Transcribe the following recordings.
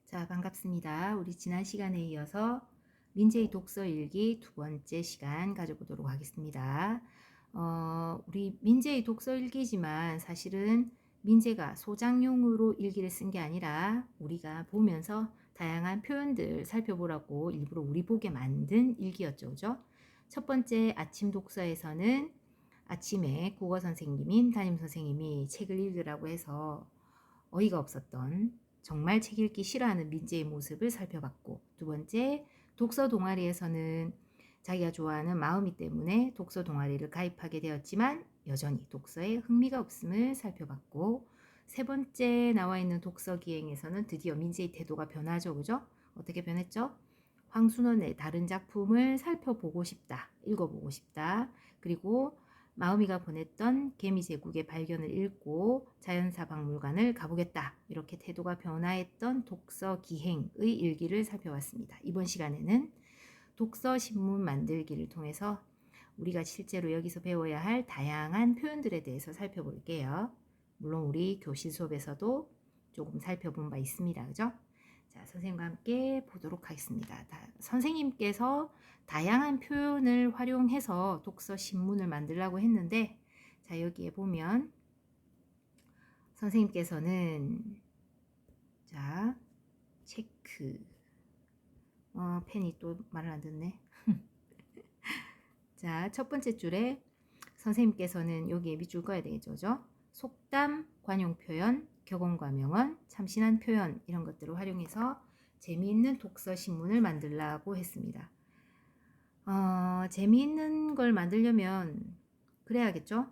자, 반갑습니다. 우리 지난 시간에 이어서 민재의 독서 일기 두 번째 시간 가져보도록 하겠습니다. 우리 민재의 독서 일기지만 사실은 민재가 소장용으로 일기를 쓴 게 아니라 우리가 보면서 다양한 표현들 살펴보라고 일부러 우리 보게 만든 일기였죠. 그죠? 첫 번째 아침 독서에서는 아침에 국어 선생님인 담임 선생님이 책을 읽으라고 해서 어이가 없었던 정말 책 읽기 싫어하는 민재의 모습을 살펴봤고, 두 번째 독서 동아리에서는 자기가 좋아하는 마음이 때문에 독서 동아리를 가입하게 되었지만 여전히 독서에 흥미가 없음을 살펴봤고, 세 번째 나와 있는 독서 기행에서는 드디어 민재의 태도가 변하죠. 그죠? 어떻게 변했죠? 황순원의 다른 작품을 살펴보고 싶다, 읽어보고 싶다. 그리고 마음이가 보냈던 개미제국의 발견을 읽고 자연사 박물관을 가보겠다. 이렇게 태도가 변화했던 독서 기행의 일기를 살펴봤습니다. 이번 시간에는 독서 신문 만들기를 통해서 우리가 실제로 여기서 배워야 할 다양한 표현들에 대해서 살펴볼게요. 물론 우리 교실 수업에서도 조금 살펴본 바 있습니다. 그죠? 자, 선생님과 함께 보도록 하겠습니다. 선생님께서 다양한 표현을 활용해서 독서 신문을 만들라고 했는데, 자, 여기에 보면 선생님께서는 자, 체크 펜이 또 말을 안 듣네. 자, 첫 번째 줄에 선생님께서는 여기에 밑줄 꺼야 되겠죠. 그죠? 속담, 관용 표현, 격언과 명언, 참신한 표현 이런 것들을 활용해서 재미있는 독서 신문을 만들라고 했습니다. 재미있는 걸 만들려면 그래야겠죠?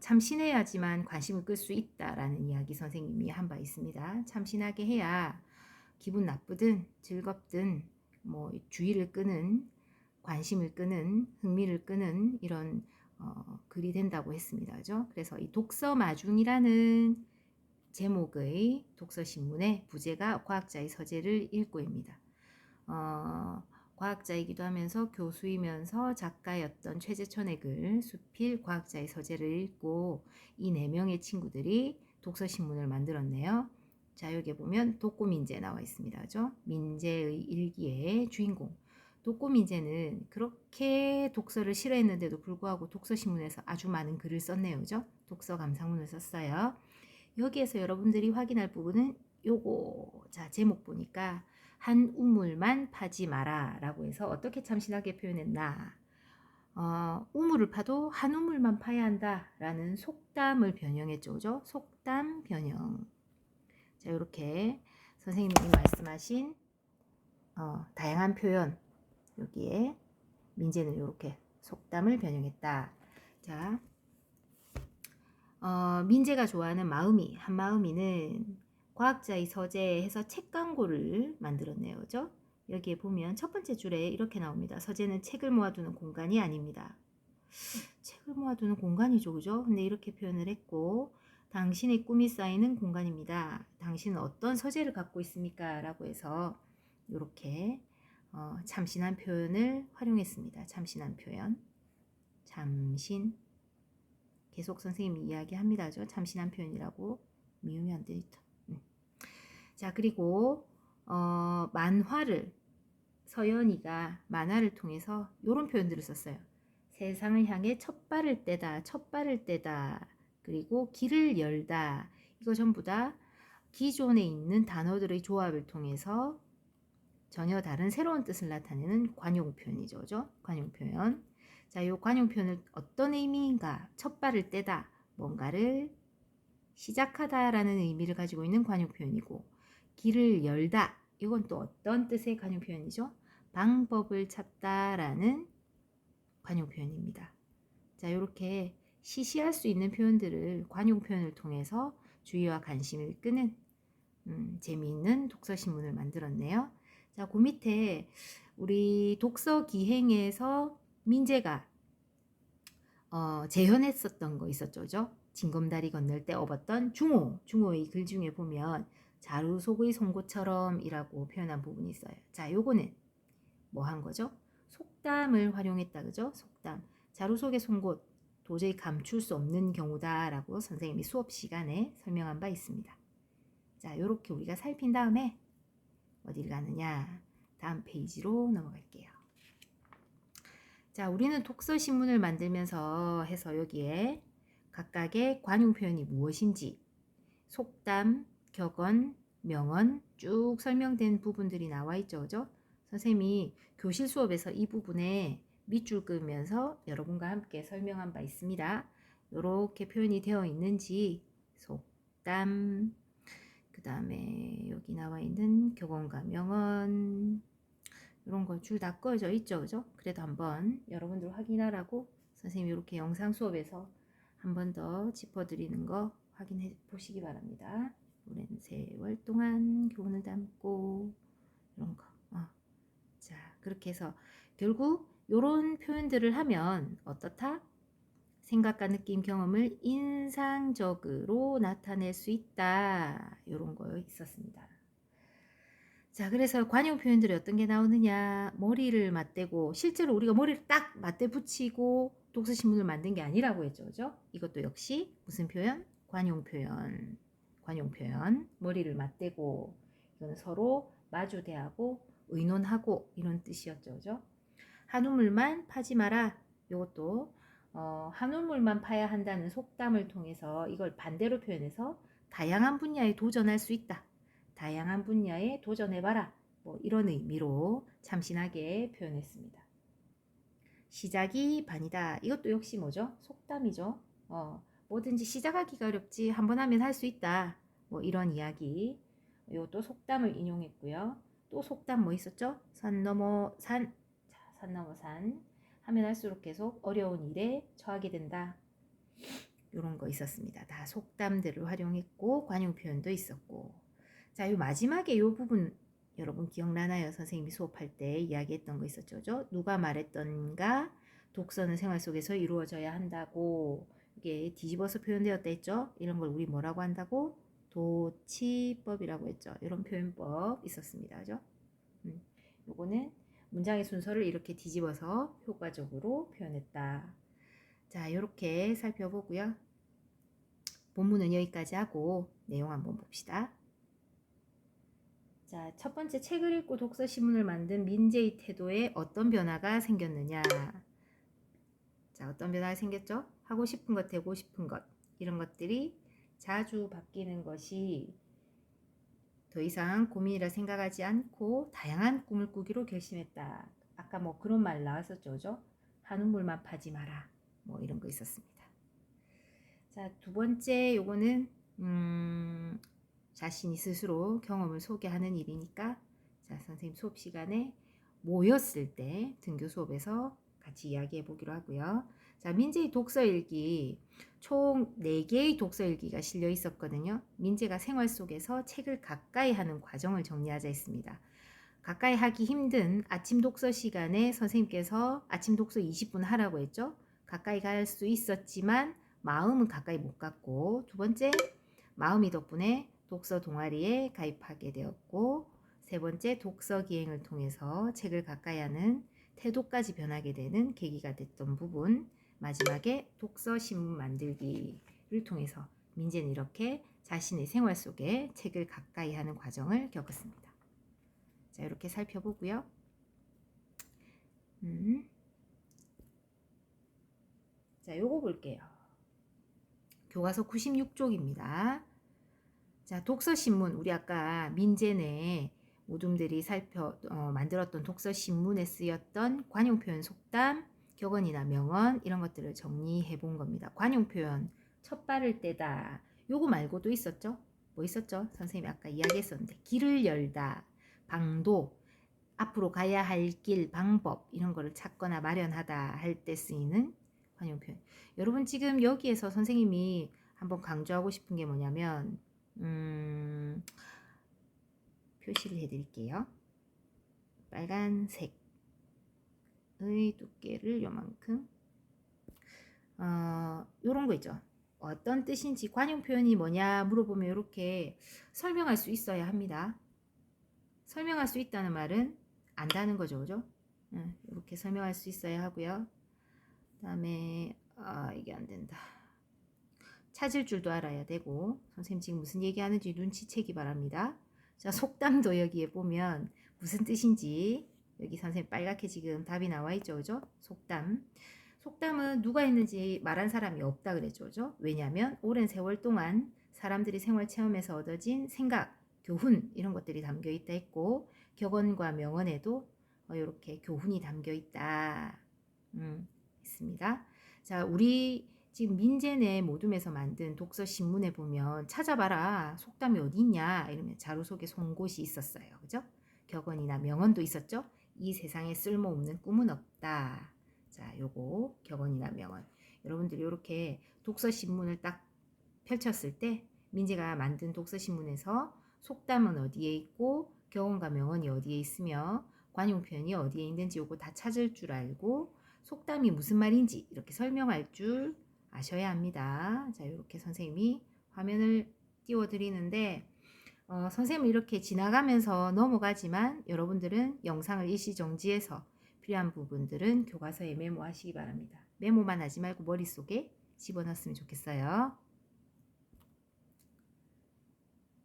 참신해야지만 관심을 끌 수 있다라는 이야기 선생님이 한 바 있습니다. 참신하게 해야 기분 나쁘든 즐겁든 뭐 주의를 끄는, 관심을 끄는, 흥미를 끄는 이런 글이 된다고 했습니다. 그죠? 그래서 이 독서 마중이라는 제목의 독서신문의 부제가 과학자의 서재를 읽고입니다. 과학자이기도 하면서 교수이면서 작가였던 최재천의 글 수필 과학자의 서재를 읽고 이 4명의 친구들이 독서신문을 만들었네요. 자, 여기 보면 독고민재 나와 있습니다. 그죠? 민재의 일기의 주인공 독고민재는 그렇게 독서를 싫어했는데도 불구하고 독서신문에서 아주 많은 글을 썼네요. 그죠? 독서 감상문을 썼어요. 여기에서 여러분들이 확인할 부분은 요거. 자, 제목 보니까 한 우물만 파지 마라 라고 해서 어떻게 참신하게 표현했나. 우물을 파도 한 우물만 파야 한다 라는 속담을 변형했죠. 그죠? 속담 변형. 자, 이렇게 선생님이 말씀하신 다양한 표현 여기에 민재는 이렇게 속담을 변형했다. 자, 민재가 좋아하는 마음이, 한마음이는 과학자의 서재에서 책 광고를 만들었네요. 그죠? 여기에 보면 첫 번째 줄에 이렇게 나옵니다. 서재는 책을 모아두는 공간이 아닙니다. 책을 모아두는 공간이죠. 그죠? 근데 이렇게 표현을 했고, 당신의 꿈이 쌓이는 공간입니다. 당신은 어떤 서재를 갖고 있습니까? 라고 해서 이렇게 참신한 표현을 활용했습니다. 참신한 표현. 참신. 계속 선생님이 이야기합니다. 참신한 표현이라고 미우면 안 되겠다. 자, 그리고 만화를 서연이가 만화를 통해서 이런 표현들을 썼어요. 세상을 향해 첫 발을 떼다, 첫 발을 떼다, 그리고 길을 열다. 이거 전부 다 기존에 있는 단어들의 조합을 통해서 전혀 다른 새로운 뜻을 나타내는 관용 표현이죠. 그죠? 관용 표현. 자, 이 관용 표현을 어떤 의미인가? 첫 발을 떼다, 뭔가를 시작하다라는 의미를 가지고 있는 관용 표현이고, 길을 열다, 이건 또 어떤 뜻의 관용 표현이죠? 방법을 찾다라는 관용 표현입니다. 자, 이렇게 시시할 수 있는 표현들을 관용 표현을 통해서 주의와 관심을 끄는 재미있는 독서신문을 만들었네요. 자, 그 밑에 우리 독서 기행에서 민재가 재현했었던 거 있었죠. 그죠? 징검다리 건널 때 업었던 중호의 글 중에 보면 자루 속의 송곳처럼 이라고 표현한 부분이 있어요. 자, 요거는 뭐 한 거죠? 속담을 활용했다. 그죠? 속담. 자루 속의 송곳 도저히 감출 수 없는 경우다 라고 선생님이 수업 시간에 설명한 바 있습니다. 자, 요렇게 우리가 살핀 다음에 어딜 가느냐? 다음 페이지로 넘어갈게요. 자, 우리는 독서신문을 만들면서 해서 여기에 각각의 관용 표현이 무엇인지 속담, 격언, 명언 쭉 설명된 부분들이 나와 있죠. 그죠? 선생님이 교실 수업에서 이 부분에 밑줄 그으면서 여러분과 함께 설명한 바 있습니다. 이렇게 표현이 되어 있는지 속담, 그 다음에 여기 나와 있는 격언과 명언 이런 거 줄 다 꺼져 있죠. 그죠? 그래도 한번 여러분들 확인하라고 선생님이 이렇게 영상 수업에서 한 번 더 짚어드리는 거 확인해 보시기 바랍니다. 오랜 세월 동안 교훈을 담고 이런 거. 자, 그렇게 해서 결국 이런 표현들을 하면 어떻다? 생각과 느낌, 경험을 인상적으로 나타낼 수 있다. 이런 거 있었습니다. 자, 그래서 관용 표현들이 어떤 게 나오느냐. 머리를 맞대고 실제로 우리가 머리를 딱 맞대 붙이고 독서신문을 만든 게 아니라고 했죠. 그죠? 이것도 역시 무슨 표현? 관용 표현. 관용 표현. 머리를 맞대고 이거는 서로 마주대하고 의논하고 이런 뜻이었죠. 그죠? 한 우물만 파지 마라. 이것도 한 우물만 파야 한다는 속담을 통해서 이걸 반대로 표현해서 다양한 분야에 도전할 수 있다. 다양한 분야에 도전해봐라. 뭐 이런 의미로 참신하게 표현했습니다. 시작이 반이다. 이것도 역시 뭐죠? 속담이죠. 뭐든지 시작하기가 어렵지 한번 하면 할 수 있다. 뭐 이런 이야기. 이것도 속담을 인용했고요. 또 속담 뭐 있었죠? 산 넘어 산. 자, 산 넘어 산. 하면 할수록 계속 어려운 일에 처하게 된다. 이런 거 있었습니다. 다 속담들을 활용했고 관용 표현도 있었고. 자, 이 마지막에 이 부분 여러분 기억나나요? 선생님이 수업할 때 이야기했던 거 있었죠? 누가 말했던가? 독서는 생활 속에서 이루어져야 한다고. 이게 뒤집어서 표현되었다 했죠? 이런 걸 우리 뭐라고 한다고? 도치법이라고 했죠. 이런 표현법 있었습니다. 그죠? 요거는 문장의 순서를 이렇게 뒤집어서 효과적으로 표현했다. 자, 이렇게 살펴보고요. 본문은 여기까지 하고 내용 한번 봅시다. 자, 첫 번째 책을 읽고 독서신문을 만든 민재의 태도에 어떤 변화가 생겼느냐. 자, 어떤 변화가 생겼죠? 하고 싶은 것, 되고 싶은 것 이런 것들이 자주 바뀌는 것이 더 이상 고민이라 생각하지 않고 다양한 꿈을 꾸기로 결심했다. 아까 뭐 그런 말 나왔었죠. 그죠? 한 우물만 파지 마라. 뭐 이런 거 있었습니다. 자, 두 번째 요거는 자신이 스스로 경험을 소개하는 일이니까 자, 선생님 수업 시간에 모였을 때 등교 수업에서 같이 이야기해 보기로 하고요. 자, 민재의 독서일기 총 4개의 독서일기가 실려 있었거든요. 민재가 생활 속에서 책을 가까이 하는 과정을 정리하자 했습니다. 가까이 하기 힘든 아침 독서 시간에 선생님께서 아침 독서 20분 하라고 했죠. 가까이 갈 수 있었지만 마음은 가까이 못 갔고, 두 번째 마음이 덕분에 독서 동아리에 가입하게 되었고, 세 번째 독서 기행을 통해서 책을 가까이 하는 태도까지 변하게 되는 계기가 됐던 부분, 마지막에 독서 신문 만들기를 통해서 민재는 이렇게 자신의 생활 속에 책을 가까이 하는 과정을 겪었습니다. 자, 이렇게 살펴보고요. 자, 요거 볼게요. 교과서 96쪽입니다. 자, 독서신문. 우리 아까 민재네 모둠들이 만들었던 독서신문에 쓰였던 관용표현 속담, 격언이나 명언 이런 것들을 정리해 본 겁니다. 관용표현, 첫 발을 떼다. 요거 말고도 있었죠? 뭐 있었죠? 선생님이 아까 이야기했었는데 길을 열다, 방도, 앞으로 가야 할 길, 방법 이런 거를 찾거나 마련하다 할 때 쓰이는 관용 표현. 여러분 지금 여기에서 선생님이 한번 강조하고 싶은 게 뭐냐면 표시를 해드릴게요. 빨간색의 두께를 요만큼 요런 거 있죠. 어떤 뜻인지 관용 표현이 뭐냐 물어보면 이렇게 설명할 수 있어야 합니다. 설명할 수 있다는 말은 안다는 거죠. 그죠? 이렇게 설명할 수 있어야 하고요. 그 다음에 이게 안 된다. 찾을 줄도 알아야 되고 선생님 지금 무슨 얘기하는지 눈치채기 바랍니다. 자, 속담도 여기에 보면 무슨 뜻인지 여기 선생님 빨갛게 지금 답이 나와 있죠. 그죠? 속담. 속담은 누가 했는지 말한 사람이 없다 그랬죠. 그죠? 왜냐하면 오랜 세월 동안 사람들이 생활 체험에서 얻어진 생각, 교훈 이런 것들이 담겨 있다 했고 격언과 명언에도 이렇게 교훈이 담겨 있다. 있습니다. 자, 우리 지금 민재네 모둠에서 만든 독서 신문에 보면 찾아봐라 속담이 어디 있냐 이러면 자료 속에 송곳이 있었어요. 그죠? 격언이나 명언도 있었죠. 이 세상에 쓸모없는 꿈은 없다. 자, 요거 격언이나 명언. 여러분들이 이렇게 독서 신문을 딱 펼쳤을 때 민재가 만든 독서 신문에서 속담은 어디에 있고 격언과 명언이 어디에 있으며 관용 표현이 어디에 있는지 요거 다 찾을 줄 알고 속담이 무슨 말인지 이렇게 설명할 줄 아셔야 합니다. 자, 이렇게 선생님이 화면을 띄워드리는데 선생님은 이렇게 지나가면서 넘어가지만 여러분들은 영상을 일시 정지해서 필요한 부분들은 교과서에 메모하시기 바랍니다. 메모만 하지 말고 머릿속에 집어넣었으면 좋겠어요.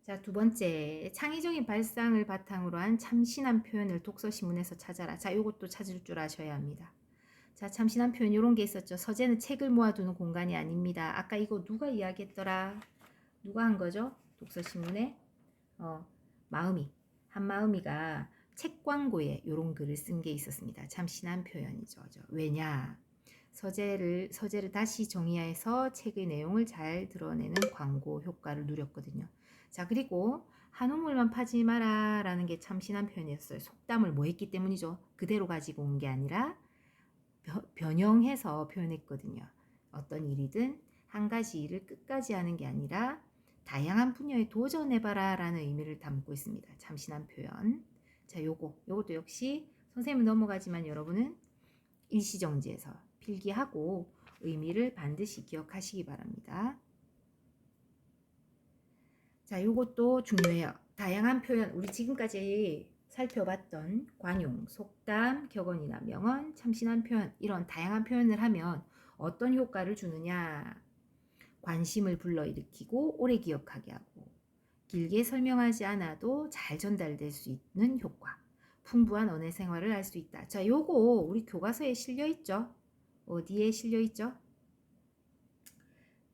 자, 두 번째, 창의적인 발상을 바탕으로 한 참신한 표현을 독서신문에서 찾아라. 자, 이것도 찾을 줄 아셔야 합니다. 자, 참신한 표현 이런 게 있었죠. 서재는 책을 모아두는 공간이 아닙니다. 아까 이거 누가 이야기했더라? 누가 한 거죠? 독서신문에? 마음이. 한마음이가 책 광고에 이런 글을 쓴 게 있었습니다. 참신한 표현이죠. 왜냐? 서재를 다시 정의해서 책의 내용을 잘 드러내는 광고 효과를 누렸거든요. 자, 그리고 한우물만 파지 마라 라는 게 참신한 표현이었어요. 속담을 뭐 했기 때문이죠. 그대로 가지고 온 게 아니라 변형해서 표현했거든요. 어떤 일이든 한 가지 일을 끝까지 하는 게 아니라 다양한 분야에 도전해봐라 라는 의미를 담고 있습니다. 참신한 표현. 자, 요것도 역시 선생님은 넘어가지만 여러분은 일시정지에서 필기하고 의미를 반드시 기억하시기 바랍니다. 자, 요것도 중요해요. 다양한 표현, 우리 지금까지 살펴봤던 관용, 속담, 격언이나 명언, 참신한 표현 이런 다양한 표현을 하면 어떤 효과를 주느냐? 관심을 불러일으키고 오래 기억하게 하고 길게 설명하지 않아도 잘 전달될 수 있는 효과, 풍부한 언어 생활을 할 수 있다. 자, 요거 우리 교과서에 실려 있죠? 어디에 실려 있죠?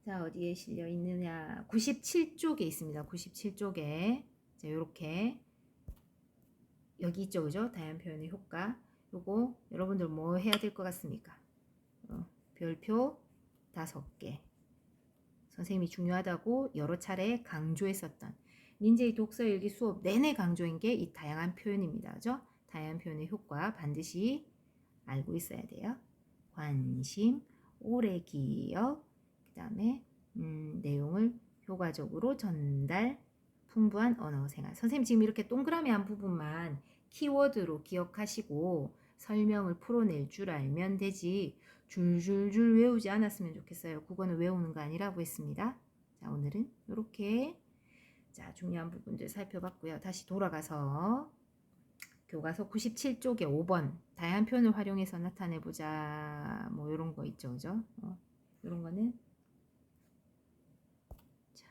자, 어디에 실려 있느냐? 97쪽에 있습니다. 97쪽에. 자, 요렇게 여기 있죠, 그죠? 다양한 표현의 효과. 요거 여러분들 뭐 해야 될 것 같습니까? 별표 5개. 선생님이 중요하다고 여러 차례 강조했었던 민재의 독서일기 수업 내내 강조인 게 이 다양한 표현입니다. 그죠? 다양한 표현의 효과 반드시 알고 있어야 돼요. 관심, 오래 기억, 그 다음에 내용을 효과적으로 전달, 풍부한 언어 생활. 선생님 지금 이렇게 동그라미 한 부분만 키워드로 기억하시고 설명을 풀어낼 줄 알면 되지 줄줄줄 외우지 않았으면 좋겠어요. 국어는 외우는 거 아니라고 했습니다. 자, 오늘은 이렇게 자, 중요한 부분들 살펴봤고요. 다시 돌아가서 교과서 97쪽에 5번 다양한 표현을 활용해서 나타내보자. 뭐 이런 거 있죠, 그죠? 이런 거는 자,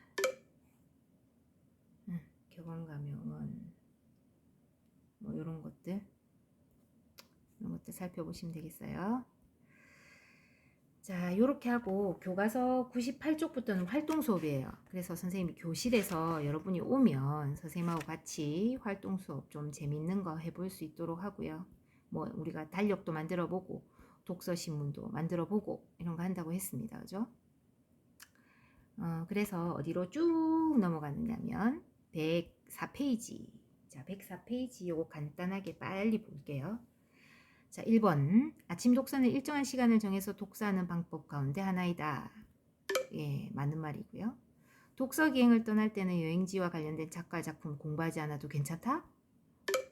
격언과 명언 뭐 이런 것들 살펴보시면 되겠어요. 자, 요렇게 하고 교과서 98쪽부터는 활동 수업이에요. 그래서 선생님이 교실에서 여러분이 오면 선생님하고 같이 활동 수업 좀 재밌는 거 해볼 수 있도록 하고요. 뭐 우리가 달력도 만들어 보고 독서 신문도 만들어 보고 이런 거 한다고 했습니다. 그죠? 그래서 어디로 쭉 넘어가느냐면 104페이지. 자, 104페이지 요거 간단하게 빨리 볼게요. 자, 1번. 아침 독서는 일정한 시간을 정해서 독서하는 방법 가운데 하나이다. 예, 맞는 말이고요. 독서 기행을 떠날 때는 여행지와 관련된 작가 작품 공부하지 않아도 괜찮다?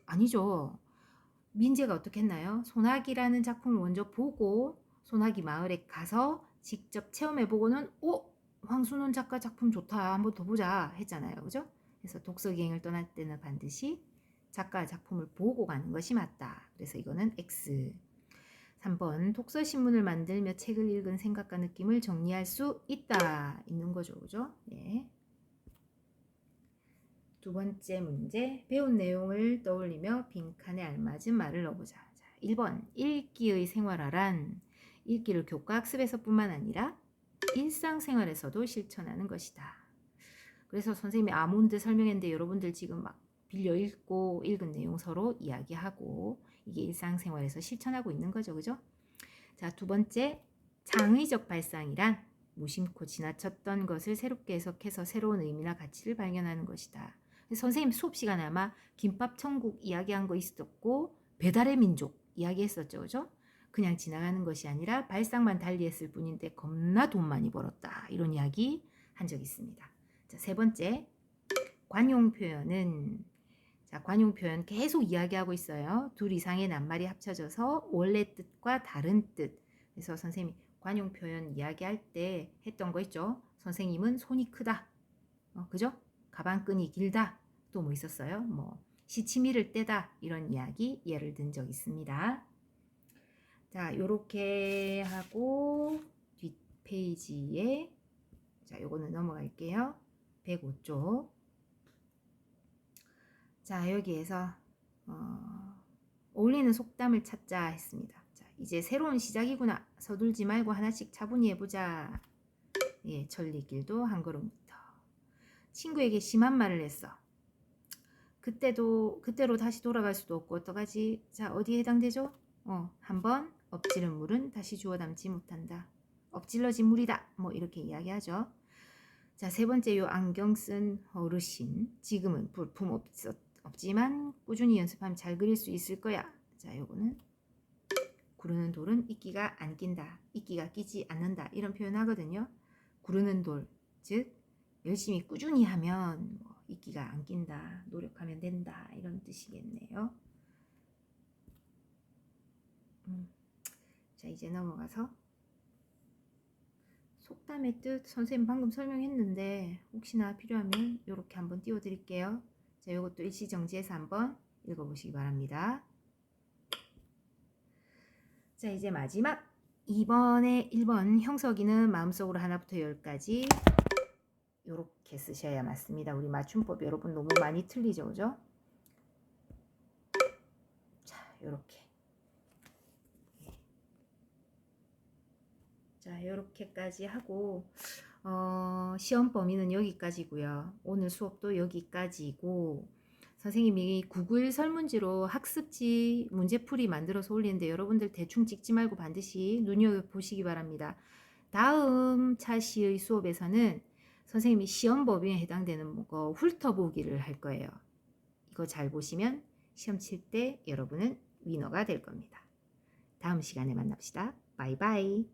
아니죠. 민재가 어떻게 했나요? 소나기라는 작품을 먼저 보고 소나기 마을에 가서 직접 체험해보고는 황순원 작가 작품 좋다. 한번 더 보자 했잖아요. 그죠? 그래서 독서 기행을 떠날 때는 반드시 작가 작품을 보고 가는 것이 맞다. 그래서 이거는 X. 3번 독서신문을 만들며 책을 읽은 생각과 느낌을 정리할 수 있다. 있는 거죠. 그죠? 예. 두 번째 문제, 배운 내용을 떠올리며 빈칸에 알맞은 말을 넣어보자. 자, 1번, 읽기의 생활화란 읽기를 교과 학습에서뿐만 아니라 일상생활에서도 실천하는 것이다. 그래서 선생님이 아몬드 설명했는데 여러분들 지금 막 빌려 읽고 읽은 내용 서로 이야기하고 이게 일상생활에서 실천하고 있는 거죠. 그죠? 자, 두 번째, 창의적 발상이란 무심코 지나쳤던 것을 새롭게 해석해서 새로운 의미나 가치를 발견하는 것이다. 선생님 수업 시간에 아마 김밥 천국 이야기한 거 있었고 배달의 민족 이야기했었죠. 그죠? 그냥 지나가는 것이 아니라 발상만 달리했을 뿐인데 겁나 돈 많이 벌었다. 이런 이야기 한 적 있습니다. 자, 세 번째, 관용 표현은 자, 관용 표현 계속 이야기하고 있어요. 둘 이상의 낱말이 합쳐져서 원래 뜻과 다른 뜻. 그래서 선생님이 관용 표현 이야기할 때 했던 거 있죠. 선생님은 손이 크다. 그죠? 가방끈이 길다. 또 뭐 있었어요? 뭐 시치미를 떼다. 이런 이야기 예를 든 적 있습니다. 자, 요렇게 하고 뒷페이지에 자, 요거는 넘어갈게요. 105쪽. 자, 여기에서 어울리는 속담을 찾자 했습니다. 자, 이제 새로운 시작이구나. 서둘지 말고 하나씩 차분히 해보자. 예, 천리길도 한 걸음부터. 친구에게 심한 말을 했어. 그때로 다시 돌아갈 수도 없고 어떡하지? 자, 어디에 해당되죠? 한번 엎지른 물은 다시 주워 담지 못한다. 엎질러진 물이다. 뭐 이렇게 이야기하죠. 자, 세 번째 요 안경 쓴 어르신. 지금은 볼품 없지만 꾸준히 연습하면 잘 그릴 수 있을 거야. 자, 요거는 구르는 돌은 이끼가 안 낀다. 이끼가 끼지 않는다. 이런 표현 하거든요. 구르는 돌, 즉 열심히 꾸준히 하면 이끼가 안 낀다. 노력하면 된다. 이런 뜻이겠네요. 자, 이제 넘어가서 속담의 뜻 선생님 방금 설명했는데 혹시나 필요하면 이렇게 한번 띄워드릴게요. 자, 이것도 일시정지해서 한번 읽어보시기 바랍니다. 자, 이제 마지막 2번에 1번 형석이는 마음속으로 하나부터 10까지 이렇게 쓰셔야 맞습니다. 우리 맞춤법 여러분 너무 많이 틀리죠, 그죠? 자, 이렇게. 자, 이렇게까지 하고 시험 범위는 여기까지고요. 오늘 수업도 여기까지고 선생님이 구글 설문지로 학습지 문제풀이 만들어서 올리는데 여러분들 대충 찍지 말고 반드시 눈여겨보시기 바랍니다. 다음 차시의 수업에서는 선생님이 시험 범위에 해당되는 거 훑어보기를 할 거예요. 이거 잘 보시면 시험 칠 때 여러분은 위너가 될 겁니다. 다음 시간에 만납시다. 바이바이.